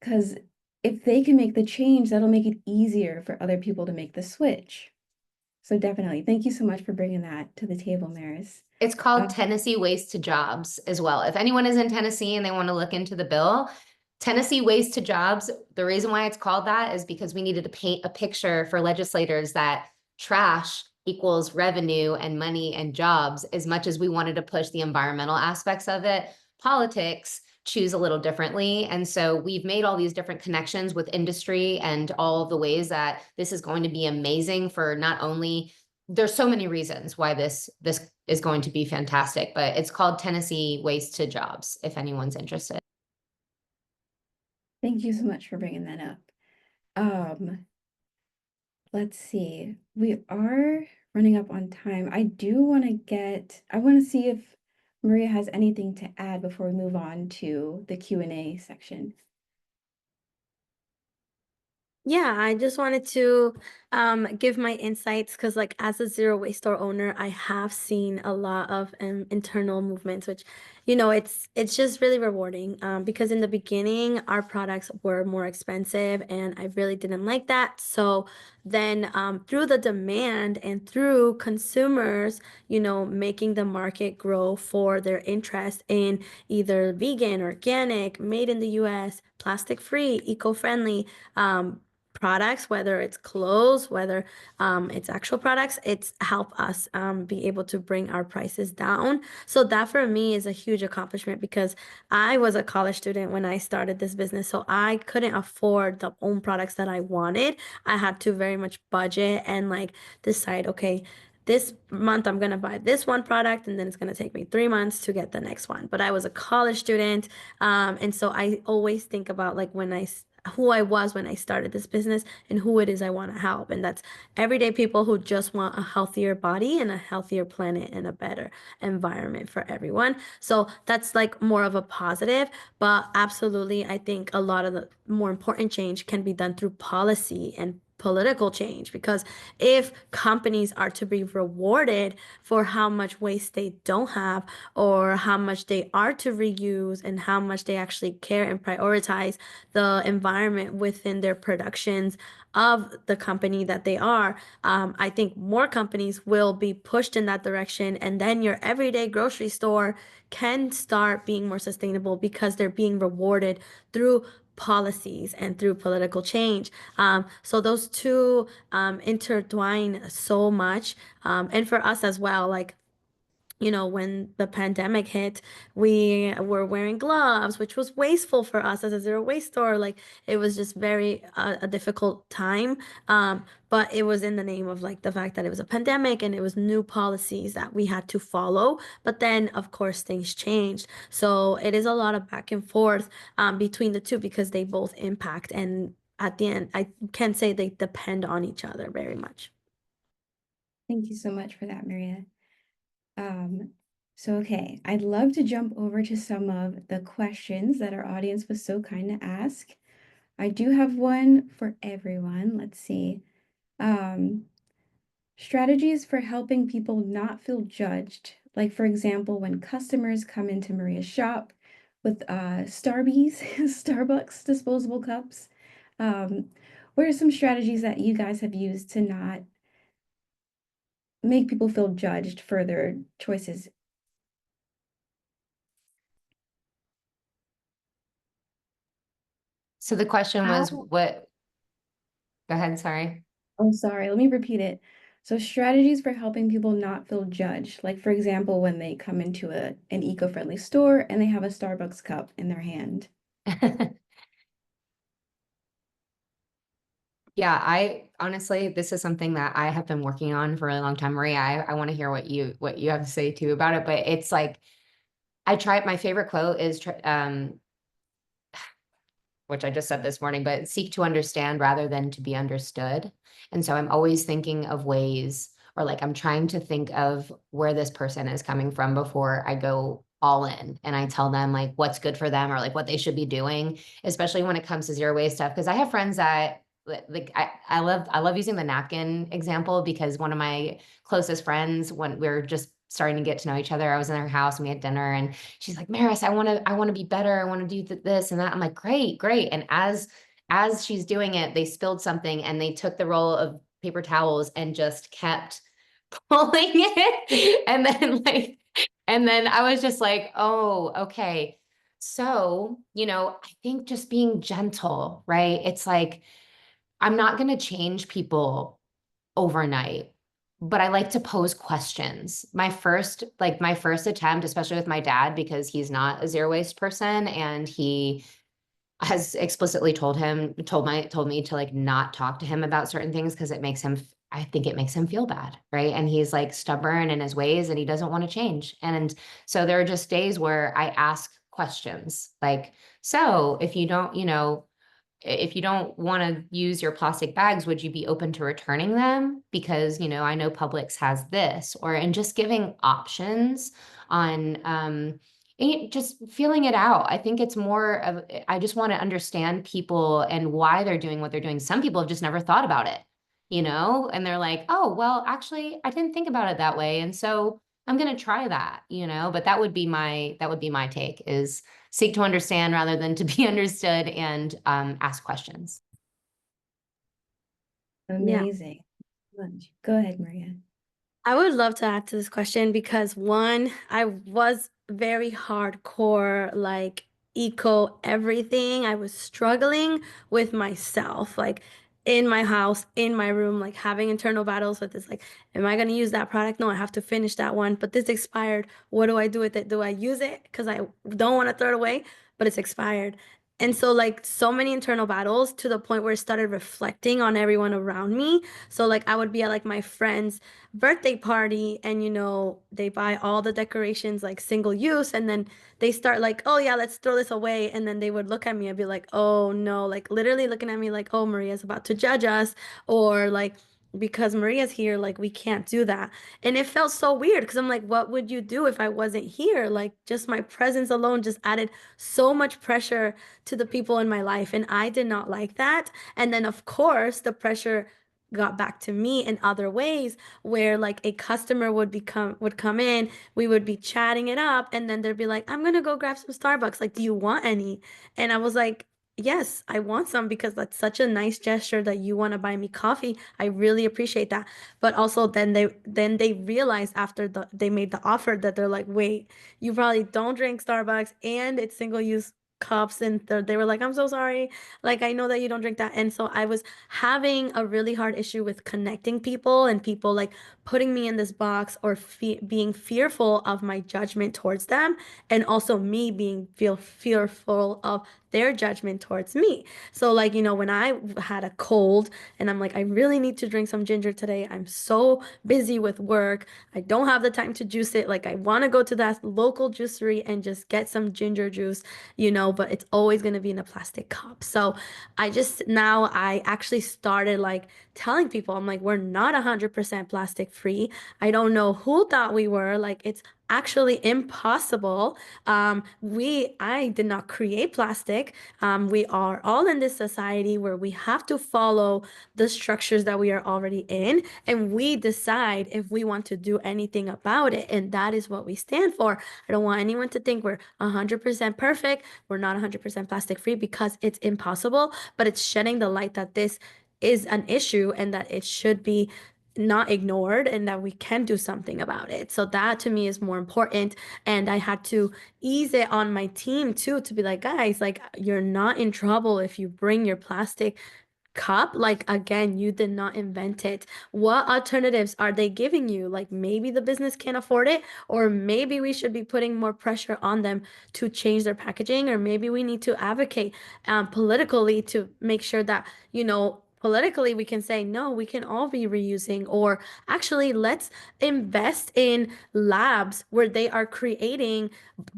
because if they can make the change, that'll make it easier for other people to make the switch. So definitely, thank you so much for bringing that to the table, Maris. It's called Tennessee Waste to Jobs as well. If anyone is in Tennessee and they want to look into the bill, Tennessee Waste to Jobs, the reason why it's called that is because we needed to paint a picture for legislators that trash equals revenue and money and jobs. As much as we wanted to push the environmental aspects of it, politics choose a little differently. And so we've made all these different connections with industry and all of the ways that this is going to be amazing for not only, there's so many reasons why this is going to be fantastic, but it's called Tennessee Waste to Jobs, if anyone's interested. Thank you so much for bringing that up. Let's see. We are running up on time. I want to see if Maria has anything to add before we move on to the Q&A section. Yeah, I just wanted to give my insights because, like, as a zero waste store owner, I have seen a lot of internal movements, which, it's just really rewarding because in the beginning, our products were more expensive and I really didn't like that. So then through the demand and through consumers, making the market grow for their interest in either vegan, organic, made in the US, plastic-free, eco-friendly, products, whether it's clothes, whether it's actual products, it's help us be able to bring our prices down. So that for me is a huge accomplishment because I was a college student when I started this business, so I couldn't afford the own products that I wanted. I had to very much budget and like decide, okay, this month I'm gonna buy this one product and then it's gonna take me 3 months to get the next one. But I was a college student, and so I always think about like who I was when I started this business and who it is I want to help. And that's everyday people who just want a healthier body and a healthier planet and a better environment for everyone. So that's like more of a positive, but absolutely, I think a lot of the more important change can be done through policy and political change, because if companies are to be rewarded for how much waste they don't have or how much they are to reuse and how much they actually care and prioritize the environment within their productions of the company that they are, I think more companies will be pushed in that direction, and then your everyday grocery store can start being more sustainable because they're being rewarded through policies and through political change. So those two intertwine so much. And for us as well, like, when the pandemic hit, we were wearing gloves, which was wasteful for us as a zero waste store. Like, it was just very a difficult time. But it was in the name of like the fact that it was a pandemic and it was new policies that we had to follow. But then, of course, things changed. So it is a lot of back and forth between the two because they both impact. And at the end, I can say they depend on each other very much. Thank you so much for that, Maria. So, okay, I'd love to jump over to some of the questions that our audience was so kind to ask. I do have one for everyone. Let's see. Um, Strategies for helping people not feel judged. Like, for example, when customers come into Maria's shop with Starbies, Starbucks disposable cups. Um, what are some strategies that you guys have used to not make people feel judged for their choices? So the question was How what, go ahead, sorry. Oh, sorry, let me repeat it. So strategies for helping people not feel judged. Like, for example, when they come into an eco-friendly store and they have a Starbucks cup in their hand. Yeah, I honestly, this is something that I have been working on for a long time. Maria, I want to hear what you have to say too about it. But it's like I try. My favorite quote is, which I just said this morning, but seek to understand rather than to be understood. And so I'm always thinking of ways, or like I'm trying to think of where this person is coming from before I go all in and I tell them like what's good for them or like what they should be doing, especially when it comes to zero waste stuff. Because I have friends that like I love using the napkin example because one of my closest friends, when we are just starting to get to know each other, I was in her house and we had dinner and she's like, Maris, I want to be better. I want to do this and that. I'm like, great, great. And as she's doing it, they spilled something and they took the roll of paper towels and just kept pulling it. And then I was just like, oh, okay. So, I think just being gentle, right? It's like, I'm not going to change people overnight, but I like to pose questions. My first attempt, especially with my dad, because he's not a zero waste person and he has explicitly told me to like not talk to him about certain things because I think it makes him feel bad, right? And he's like stubborn in his ways and he doesn't want to change. And so there are just days where I ask questions like, so if you don't want to use your plastic bags, would you be open to returning them? Because, I know Publix has this, and just giving options on just feeling it out. I think it's more of, I just want to understand people and why they're doing what they're doing. Some people have just never thought about it, and they're like, oh, well, actually, I didn't think about it that way. And so I'm going to try that, but that would be my take is seek to understand rather than to be understood and ask questions. Yeah. Amazing. Go ahead, Maria. I would love to add to this question because one, I was very hardcore, like eco everything. I was struggling with myself, like in my house, in my room, like having internal battles with this, like, am I going to use that product? No, I have to finish that one, but this expired. What do I do with it? Do I use it? Because I don't want to throw it away, but it's expired. And so, like, so many internal battles to the point where it started reflecting on everyone around me. So, like, I would be at like my friends' birthday party and they buy all the decorations like single use and then they start like, oh yeah, let's throw this away, and then they would look at me and be like, oh no, like literally looking at me like, oh, Maria's about to judge us, or like, because Maria's here, like we can't do that. And it felt so weird because I'm like, what would you do if I wasn't here? Like just my presence alone just added so much pressure to the people in my life, and I did not like that. And then of course the pressure got back to me in other ways where like a customer would come in, we would be chatting it up, and then they'd be like, I'm gonna go grab some Starbucks, like, do you want any? And I was like, yes, I want some because that's such a nice gesture that you want to buy me coffee. I really appreciate that. But also then they realized after they made the offer that they're like, wait, you probably don't drink Starbucks and it's single use cups, and they were like, I'm so sorry, like I know that you don't drink that. And so I was having a really hard issue with connecting people and people like putting me in this box or being fearful of my judgment towards them, and also me being fearful of their judgment towards me. So like, when I had a cold and I'm like, I really need to drink some ginger today, I'm so busy with work, I don't have the time to juice it, like I want to go to that local juicery and just get some ginger juice, but it's always going to be in a plastic cup. So I actually started like telling people, I'm like, we're not 100% plastic free. I don't know who thought we were. Like, it's actually impossible. I did not create plastic. We are all in this society where we have to follow the structures that we are already in, and we decide if we want to do anything about it. And that is what we stand for. I don't want anyone to think we're 100% perfect. We're not 100% plastic free, because it's impossible, but it's shedding the light that this is an issue and that it should be not ignored and that we can do something about it. So that to me is more important. And I had to ease it on my team too, to be like, guys, like, you're not in trouble if you bring your plastic cup. Like, again, you did not invent it. What alternatives are they giving you? Like, maybe the business can't afford it, or maybe we should be putting more pressure on them to change their packaging, or maybe we need to advocate politically to make sure that, politically we can say, no, we can all be reusing, or actually let's invest in labs where they are creating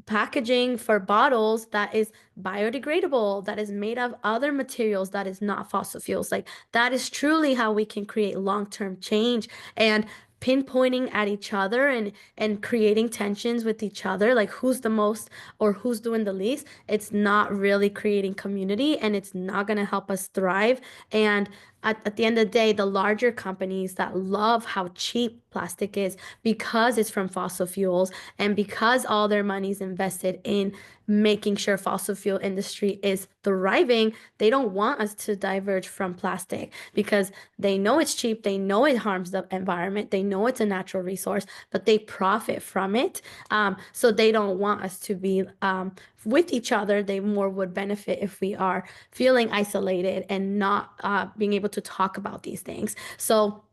packaging for bottles that is biodegradable, that is made of other materials, that is not fossil fuels. Like, that is truly how we can create long-term change. And pinpointing at each other and creating tensions with each other, like who's the most or who's doing the least, it's not really creating community, and it's not going to help us thrive. And at the end of the day, the larger companies that love how cheap plastic is because it's from fossil fuels, and because all their money is invested in making sure fossil fuel industry is thriving, they don't want us to diverge from plastic, because they know it's cheap, they know it harms the environment, they know it's a natural resource, but they profit from it. So they don't want us to be with each other. They more would benefit if we are feeling isolated and not being able to talk about these things. So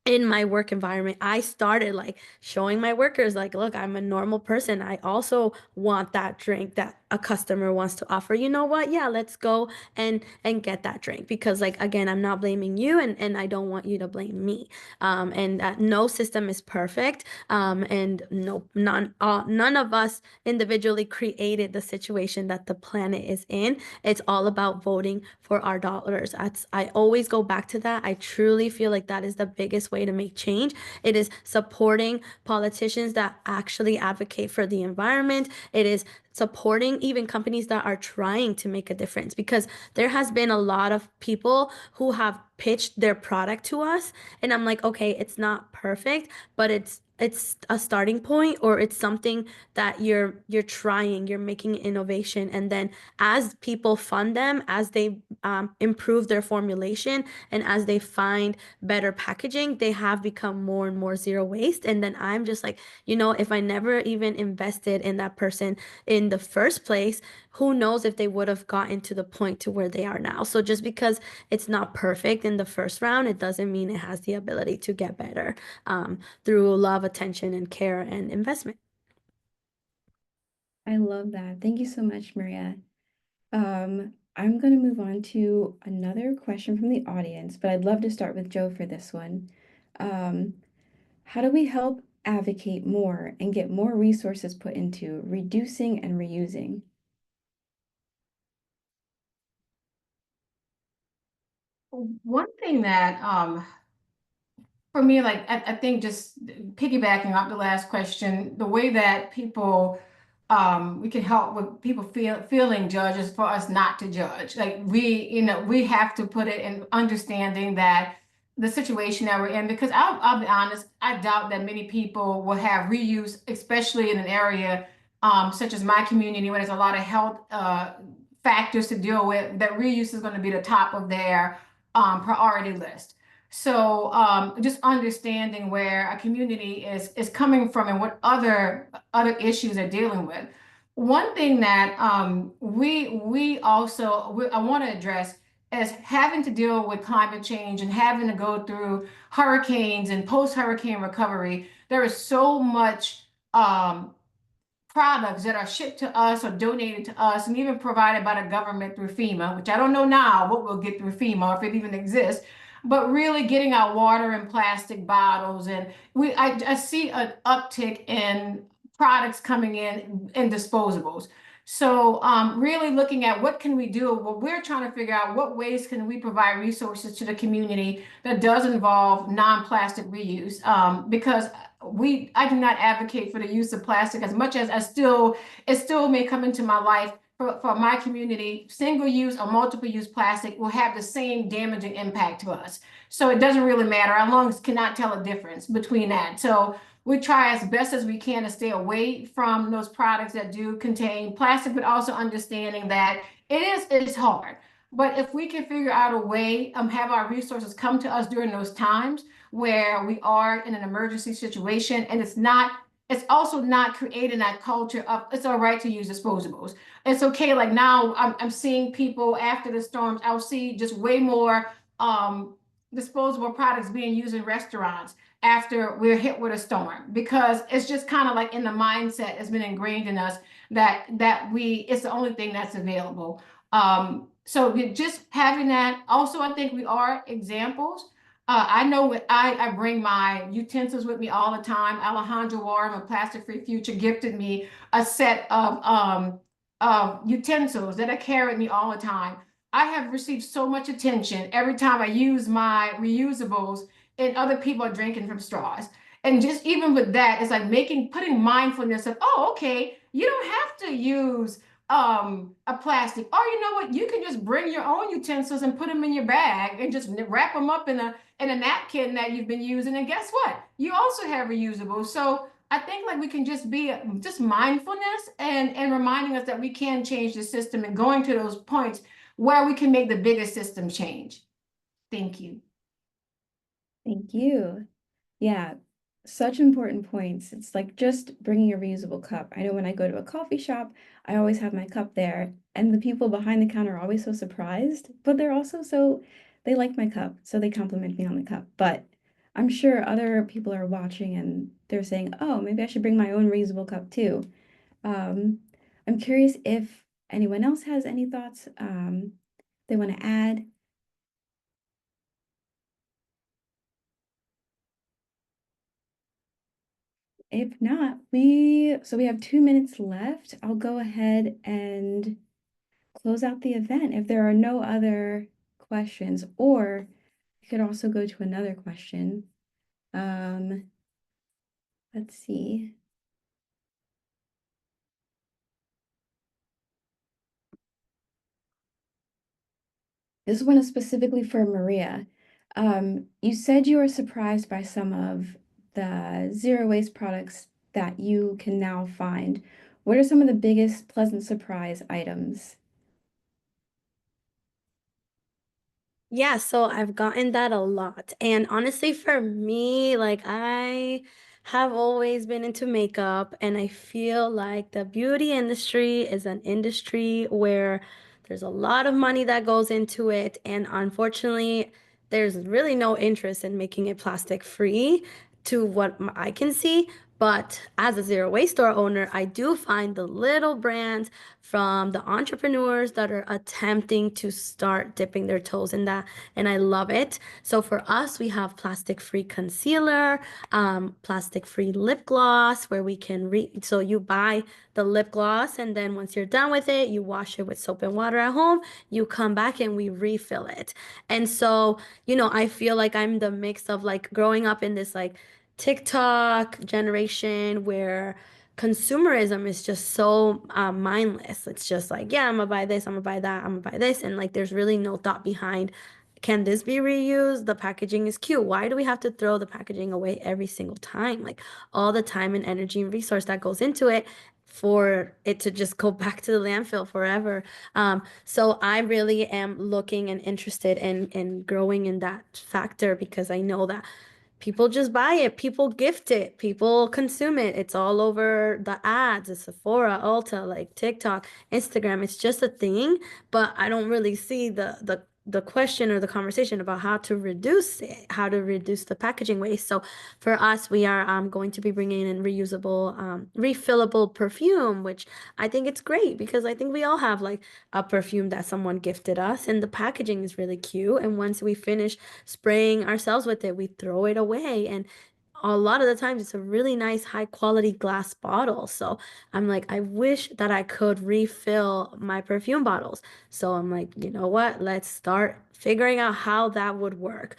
in my work environment, I started like showing my workers, like, look, I'm a normal person. I also want that drink that a customer wants to offer. You know what? Yeah, let's go and get that drink, because, like, again, I'm not blaming you, and I don't want you to blame me. And no system is perfect. And none of us individually created the situation that the planet is in. It's all about voting for our dollars. I always go back to that. I truly feel like that is the biggest way to make change. It is supporting politicians that actually advocate for the environment. It is supporting even companies that are trying to make a difference, because there has been a lot of people who have pitched their product to us, and I'm like, okay, it's not perfect, but it's a starting point, or it's something that you're trying, you're making innovation. And then as people fund them, as they improve their formulation, and as they find better packaging, they have become more and more zero waste. And then I'm just like, if I never even invested in that person in the first place, who knows if they would have gotten to the point to where they are now. So just because it's not perfect in the first round, it doesn't mean it has the ability to get better through love, attention, and care and investment. I love that. Thank you so much, Maria. I'm going to move on to another question from the audience, but I'd love to start with Joe for this one. How do we help advocate more and get more resources put into reducing and reusing? One thing that for me, like I think just piggybacking off the last question, the way that people we can help with people feeling judged is for us not to judge. Like we have to put it in understanding that the situation that we're in, because I'll be honest, I doubt that many people will have reuse, especially in an area such as my community where there's a lot of health factors to deal with, that reuse is going to be the top of their priority list. So just understanding where a community is coming from and what other issues they're dealing with. One thing that we also I want to address is having to deal with climate change and having to go through hurricanes and post-hurricane recovery. There is so much products that are shipped to us or donated to us and even provided by the government through FEMA, which I don't know now what we'll get through FEMA, if it even exists, but really getting our water in plastic bottles. And I see an uptick in products coming in disposables. So really looking at what can we do? Well, we're trying to figure out what ways can we provide resources to the community that does involve non-plastic reuse, because I do not advocate for the use of plastic as much as it still may come into my life. For my community, single use or multiple use plastic will have the same damaging impact to us. So it doesn't really matter. Our lungs cannot tell a difference between that. So we try as best as we can to stay away from those products that do contain plastic, but also understanding that it's hard. But if we can figure out a way, have our resources come to us during those times where we are in an emergency situation, and it's also not creating that culture of it's all right to use disposables. It's okay. Like now, I'm seeing people after the storms. I'll see just way more disposable products being used in restaurants after we're hit with a storm, because it's just kind of like in the mindset has been ingrained in us that it's the only thing that's available. So just having that. Also, I think we are examples. I know I bring my utensils with me all the time. Alejandro Warren of Plastic Free Future gifted me a set of utensils that I carry with me all the time. I have received so much attention every time I use my reusables, and other people are drinking from straws. And just even with that, it's like putting mindfulness of, oh, okay, you don't have to use a plastic, or you know what, you can just bring your own utensils and put them in your bag and just wrap them up in a napkin that you've been using, and guess what, you also have reusable. So I think like we can just be just mindfulness and reminding us that we can change the system and going to those points where we can make the biggest system change. Thank you. Thank you. Yeah, such important points. It's like just bringing a reusable cup. I know when I go to a coffee shop, I always have my cup there, and the people behind the counter are always so surprised, but they're also they like my cup, so they compliment me on the cup. But I'm sure other people are watching and they're saying, oh, maybe I should bring my own reusable cup too. Um, I'm curious if anyone else has any thoughts they want to add. If not, we have 2 minutes left. I'll go ahead and close out the event if there are no other questions, or we could also go to another question. Let's see. This one is specifically for Maria. You said you were surprised by some of the zero waste products that you can now find. What are some of the biggest pleasant surprise items? Yeah, so I've gotten that a lot. And honestly, for me, like I have always been into makeup, and I feel like the beauty industry is an industry where there's a lot of money that goes into it. And unfortunately, there's really no interest in making it plastic free to what I can see. But as a zero waste store owner, I do find the little brands from the entrepreneurs that are attempting to start dipping their toes in that, and I love it. So for us, we have plastic-free concealer, plastic-free lip gloss, where we can so you buy the lip gloss, and then once you're done with it, you wash it with soap and water at home, you come back and we refill it. And so, I feel like I'm the mix of like growing up in this like TikTok generation where consumerism is just so mindless. It's just like, yeah, I'm gonna buy this, I'm gonna buy that, I'm gonna buy this. And like, there's really no thought behind, can this be reused? The packaging is cute. Why do we have to throw the packaging away every single time? Like all the time and energy and resource that goes into it for it to just go back to the landfill forever. So I really am looking and interested in growing in that factor, because I know that people just buy it, people gift it, people consume it. It's all over the ads. It's Sephora, Ulta, like TikTok, Instagram. It's just a thing, but I don't really see the question or the conversation about how to reduce it, how to reduce the packaging waste. So for us, we are going to be bringing in reusable, refillable perfume, which I think it's great, because I think we all have like a perfume that someone gifted us, and the packaging is really cute. And once we finish spraying ourselves with it, we throw it away. And a lot of the times it's a really nice high quality glass bottle. So I'm like, I wish that I could refill my perfume bottles. So I'm like, you know what? Let's start figuring out how that would work.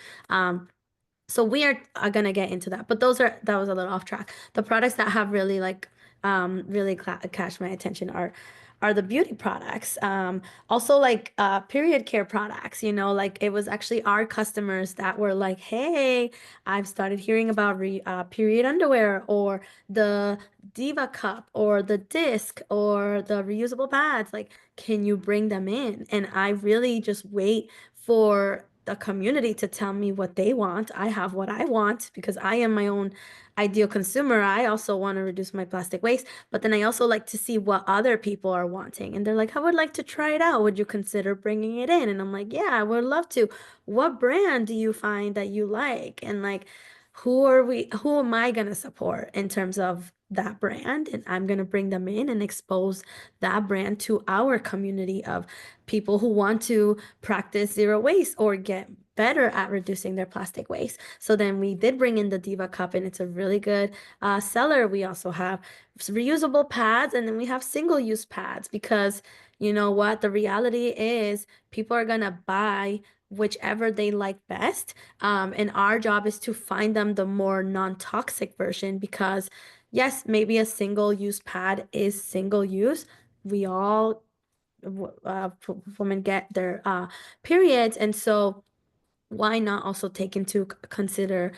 So we are gonna get into that, but that was a little off track. The products that have really like really catch my attention are the beauty products. Also like period care products, you know, like it was actually our customers that were like, "Hey, I've started hearing about period underwear or the Diva cup or the disc or the reusable pads. Like, can you bring them in?" And I really just wait for the community to tell me what they want. I have what I want because I am my own ideal consumer. I also want to reduce my plastic waste, but then I also like to see what other people are wanting. And they're like, "I would like to try it out. Would you consider bringing it in?" And I'm like, "Yeah, I would love to. What brand do you find that you like?" And like, who am I going to support in terms of that brand? And I'm going to bring them in and expose that brand to our community of people who want to practice zero waste or get better at reducing their plastic waste. So then we did bring in the Diva Cup, and it's a really good seller. We also have reusable pads, and then we have single-use pads because you know what? The reality is people are gonna buy whichever they like best. And our job is to find them the more non-toxic version because yes, maybe a single-use pad is single use. We all women get their periods, and so why not also take consider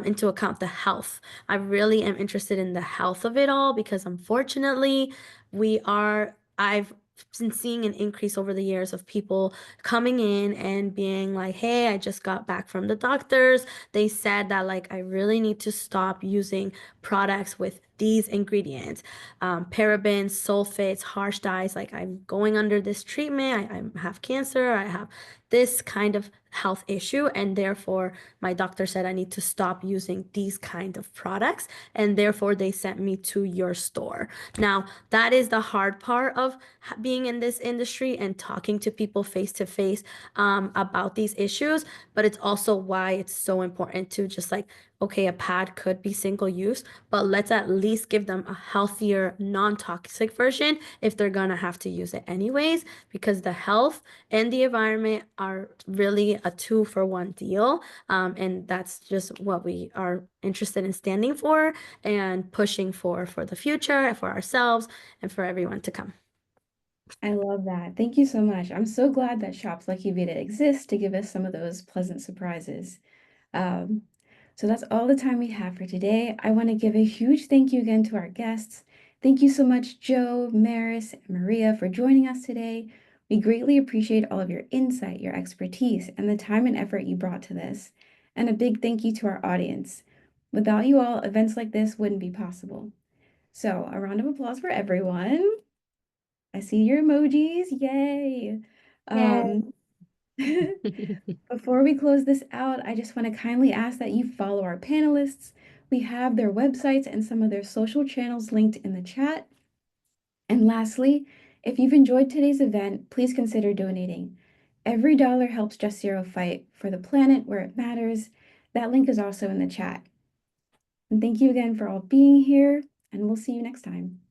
into account the health? I really am interested in the health of it all because unfortunately I've been seeing an increase over the years of people coming in and being like, "Hey, I just got back from the doctors. They said that like I really need to stop using products with these ingredients, parabens, sulfates, harsh dyes. Like I'm going under this treatment. I have cancer. I have this kind of health issue, and therefore my doctor said I need to stop using these kind of products, and therefore they sent me to your store." Now, that is the hard part of being in this industry and talking to people face to face about these issues, but it's also why it's so important to just like, okay, a pad could be single use, but let's at least give them a healthier, non-toxic version if they're gonna have to use it anyways, because the health and the environment are really a two-for-one deal. And that's just what we are interested in standing for and pushing for the future, for ourselves, and for everyone to come. I love that. Thank you so much. I'm so glad that shops like Uvida exist to give us some of those pleasant surprises. Um, so that's all the time we have for today. I want to give a huge thank you again to our guests. Thank you so much, Joe, Maris, and Maria, for joining us today. We greatly appreciate all of your insight, your expertise, and the time and effort you brought to this. And a big thank you to our audience. Without you all, events like this wouldn't be possible. So, a round of applause for everyone. I see your emojis. Yay. Um, Before we close this out, I just want to kindly ask that you follow our panelists. We have their websites and some of their social channels linked in the chat. And lastly, if you've enjoyed today's event, please consider donating. Every dollar helps Just Zero fight for the planet where it matters. That link is also in the chat. And thank you again for all being here, and we'll see you next time.